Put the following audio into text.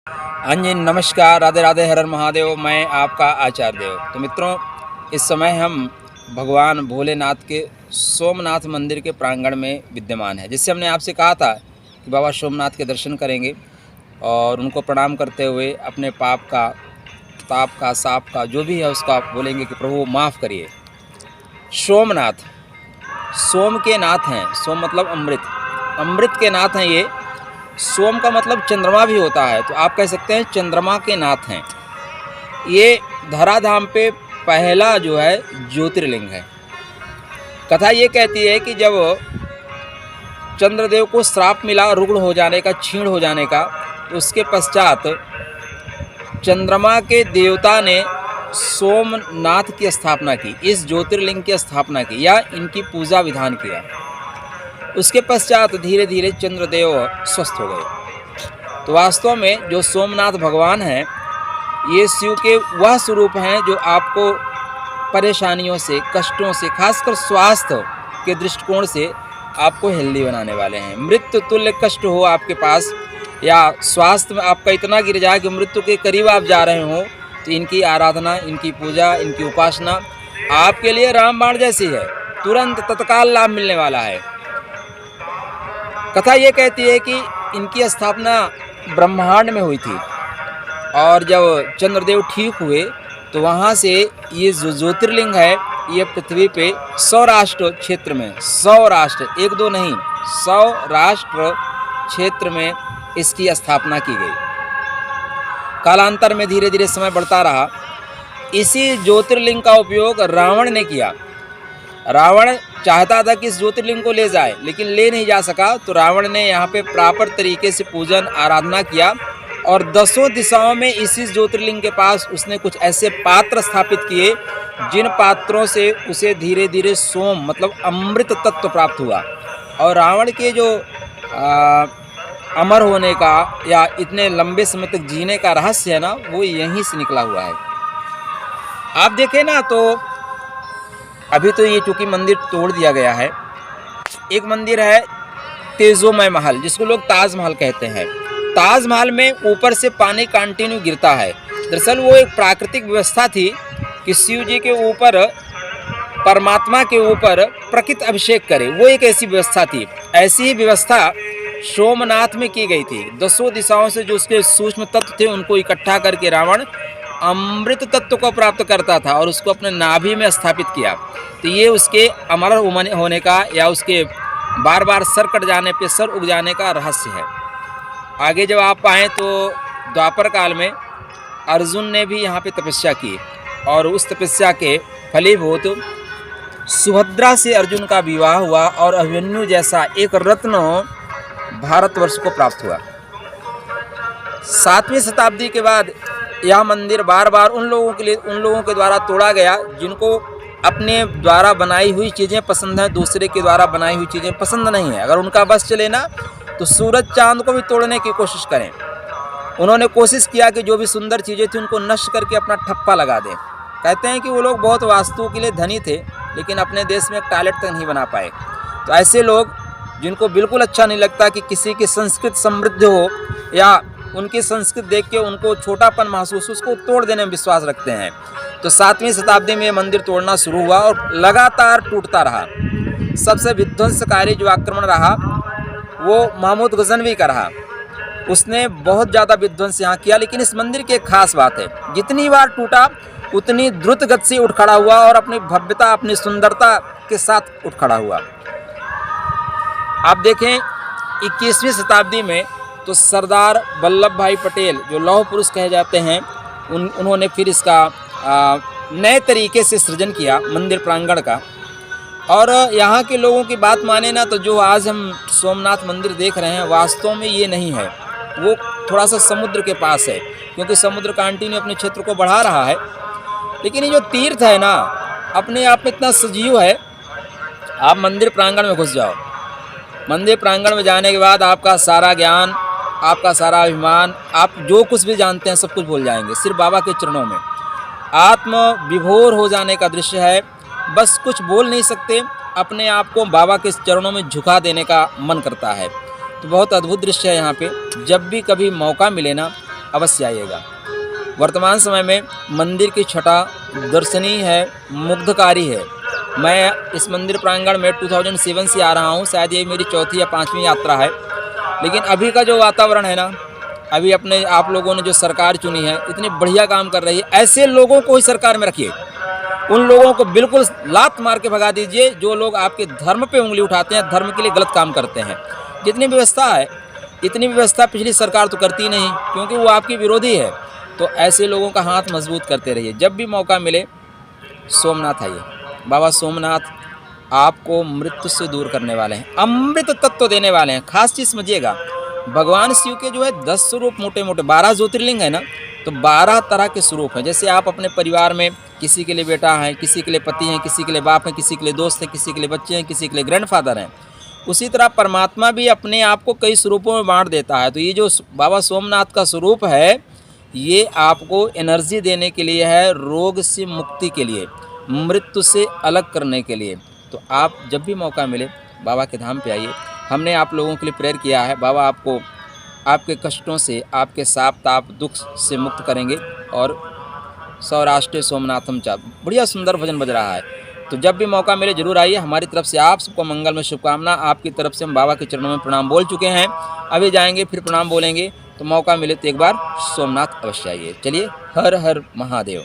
हाँ जी, नमस्कार, राधे राधे, हर हर महादेव। मैं आपका आचार्य देव। तो मित्रों, इस समय हम भगवान भोलेनाथ के सोमनाथ मंदिर के प्रांगण में विद्यमान है। जिससे हमने आपसे कहा था कि बाबा सोमनाथ के दर्शन करेंगे और उनको प्रणाम करते हुए अपने पाप का, ताप का, साप का, जो भी है उसका आप बोलेंगे कि प्रभु माफ़ करिए। सोमनाथ, सोम के नाथ हैं। सोम मतलब अमृत, अमृत के नाथ हैं ये। सोम का मतलब चंद्रमा भी होता है, तो आप कह सकते हैं चंद्रमा के नाथ हैं ये। धराधाम पे पहला जो है ज्योतिर्लिंग है। कथा ये कहती है कि जब चंद्रदेव को श्राप मिला रुग्ण हो जाने का, क्षीण हो जाने का, तो उसके पश्चात चंद्रमा के देवता ने सोमनाथ की स्थापना की, इस ज्योतिर्लिंग की स्थापना की या इनकी पूजा विधान किया। उसके पश्चात धीरे धीरे चंद्रदेव स्वस्थ हो गए। तो वास्तव में जो सोमनाथ भगवान हैं, ये शिव के वह स्वरूप हैं जो आपको परेशानियों से, कष्टों से, खासकर स्वास्थ्य के दृष्टिकोण से आपको हेल्दी बनाने वाले हैं। मृत्यु तुल्य कष्ट हो आपके पास या स्वास्थ्य में आपका इतना गिर जाए कि मृत्यु के करीब आप जा रहे हो, तो इनकी आराधना, इनकी पूजा, इनकी उपासना आपके लिए रामबाण जैसी है। तुरंत तत्काल लाभ मिलने वाला है। कथा ये कहती है कि इनकी स्थापना ब्रह्मांड में हुई थी और जब चंद्रदेव ठीक हुए तो वहाँ से ये जो ज्योतिर्लिंग है, ये पृथ्वी पे सौराष्ट्र क्षेत्र में, सौराष्ट्र एक दो नहीं, सौराष्ट्र क्षेत्र में इसकी स्थापना की गई। कालांतर में धीरे धीरे समय बढ़ता रहा। इसी ज्योतिर्लिंग का उपयोग रावण ने किया। रावण चाहता था कि इस ज्योतिर्लिंग को ले जाए, लेकिन ले नहीं जा सका। तो रावण ने यहाँ पे प्रॉपर तरीके से पूजन आराधना किया और 10 दिशाओं में इसी ज्योतिर्लिंग के पास उसने कुछ ऐसे पात्र स्थापित किए जिन पात्रों से उसे धीरे धीरे सोम मतलब अमृत तत्व प्राप्त हुआ। और रावण के जो अमर होने का या इतने लंबे समय तक जीने का रहस्य है ना, वो यहीं से निकला हुआ है। आप देखें ना, तो अभी तो ये चूँकि मंदिर तोड़ दिया गया है। एक मंदिर है तेजोमय महल, जिसको लोग ताजमहल कहते हैं। ताजमहल में ऊपर से पानी कंटिन्यू गिरता है। दरअसल वो एक प्राकृतिक व्यवस्था थी कि शिव जी के ऊपर, परमात्मा के ऊपर प्रकृति अभिषेक करे, वो एक ऐसी व्यवस्था थी। ऐसी ही व्यवस्था सोमनाथ में की गई थी। 10 दिशाओं से जो उसके सूक्ष्म तत्व थे उनको इकट्ठा करके रावण अमृत तत्व को प्राप्त करता था और उसको अपने नाभि में स्थापित किया। तो ये उसके अमर होने का या उसके बार बार सर कट जाने पे सर उग जाने का रहस्य है। आगे जब आप आएँ तो द्वापर काल में अर्जुन ने भी यहाँ पे तपस्या की और उस तपस्या के फलीभूत सुभद्रा से अर्जुन का विवाह हुआ और अभिमन्यु जैसा एक रत्न भारतवर्ष को प्राप्त हुआ। 7वीं शताब्दी के बाद यह मंदिर बार बार उन लोगों के द्वारा तोड़ा गया जिनको अपने द्वारा बनाई हुई चीज़ें पसंद हैं, दूसरे के द्वारा बनाई हुई चीज़ें पसंद नहीं है। अगर उनका बस चले ना तो सूरज चांद को भी तोड़ने की कोशिश करें। उन्होंने कोशिश किया कि जो भी सुंदर चीज़ें थी उनको नष्ट करके अपना ठप्पा लगा दें। कहते हैं कि वो लोग बहुत वास्तु के लिए धनी थे, लेकिन अपने देश में एक टॉयलेट तक नहीं बना पाए। तो ऐसे लोग जिनको बिल्कुल अच्छा नहीं लगता कि किसी की संस्कृति समृद्ध हो या उनकी संस्कृति देख के उनको छोटापन महसूस, उसको तोड़ देने में विश्वास रखते हैं। तो 7वीं शताब्दी में मंदिर तोड़ना शुरू हुआ और लगातार टूटता रहा। सबसे विध्वंसकारी जो आक्रमण रहा वो महमूद गजनवी का रहा। उसने बहुत ज़्यादा विध्वंस यहाँ किया। लेकिन इस मंदिर की एक खास बात है, जितनी बार टूटा उतनी द्रुत गति से उठ खड़ा हुआ और अपनी भव्यता, अपनी सुंदरता के साथ उठ खड़ा हुआ। आप देखें 21वीं शताब्दी में तो सरदार वल्लभ भाई पटेल जो लौह पुरुष कहे जाते हैं, उन्होंने फिर इसका नए तरीके से सृजन किया मंदिर प्रांगण का। और यहाँ के लोगों की बात माने ना तो जो आज हम सोमनाथ मंदिर देख रहे हैं वास्तव में ये नहीं है। वो थोड़ा सा समुद्र के पास है, क्योंकि समुद्र कंटिन्यू अपने क्षेत्र को बढ़ा रहा है। लेकिन ये जो तीर्थ है ना, अपने आप में इतना सजीव है। आप मंदिर प्रांगण में घुस जाओ, मंदिर प्रांगण में जाने के बाद आपका सारा ज्ञान, आपका सारा अभिमान, आप जो कुछ भी जानते हैं सब कुछ भूल जाएंगे। सिर्फ बाबा के चरणों में आत्म विभोर हो जाने का दृश्य है। बस कुछ बोल नहीं सकते, अपने आप को बाबा के चरणों में झुका देने का मन करता है। तो बहुत अद्भुत दृश्य है यहाँ पे। जब भी कभी मौका मिले ना अवश्य आइएगा। वर्तमान समय में मंदिर की छटा दर्शनीय है, मुग्धकारी है। मैं इस मंदिर प्रांगण में 2007 से आ रहा हूँ, शायद ये मेरी चौथी या पाँचवीं यात्रा है। लेकिन अभी का जो वातावरण है ना, अभी अपने आप लोगों ने जो सरकार चुनी है, इतनी बढ़िया काम कर रही है। ऐसे लोगों को ही सरकार में रखिए, उन लोगों को बिल्कुल लात मार के भगा दीजिए जो लोग आपके धर्म पे उंगली उठाते हैं, धर्म के लिए गलत काम करते हैं। जितनी व्यवस्था है, इतनी व्यवस्था पिछली सरकार तो करती नहीं, क्योंकि वो आपकी विरोधी है। तो ऐसे लोगों का हाथ मजबूत करते रहिए। जब भी मौका मिले सोमनाथ आइए। बाबा सोमनाथ आपको मृत्यु से दूर करने वाले हैं, अमृत तत्व देने वाले हैं। खास चीज़ समझिएगा, भगवान शिव के जो है 10 स्वरूप, मोटे मोटे 12 ज्योतिर्लिंग है ना, तो 12 तरह के स्वरूप हैं। जैसे आप अपने परिवार में किसी के लिए बेटा है, किसी के लिए पति हैं, किसी के लिए बाप हैं, किसी के लिए दोस्त हैं, किसी के लिए बच्चे हैं, किसी के लिए ग्रैंडफादर हैं, उसी तरह परमात्मा भी अपने आप को कई स्वरूपों में बांट देता है। तो ये जो बाबा सोमनाथ का स्वरूप है, ये आपको एनर्जी देने के लिए है, रोग से मुक्ति के लिए, मृत्यु से अलग करने के लिए। तो आप जब भी मौका मिले बाबा के धाम पे आइए। हमने आप लोगों के लिए प्रेयर किया है, बाबा आपको आपके कष्टों से, आपके साप ताप दुख से मुक्त करेंगे। और सौराष्ट्र सोमनाथम चा बढ़िया सुंदर भजन बज रहा है। तो जब भी मौका मिले जरूर आइए। हमारी तरफ से आप सबको मंगल में शुभकामना। आपकी तरफ से हम बाबा के चरणों में प्रणाम बोल चुके हैं, अभी जाएंगे फिर प्रणाम बोलेंगे। तो मौका मिले तो एक बार सोमनाथ अवश्य आइए। चलिए, हर हर महादेव।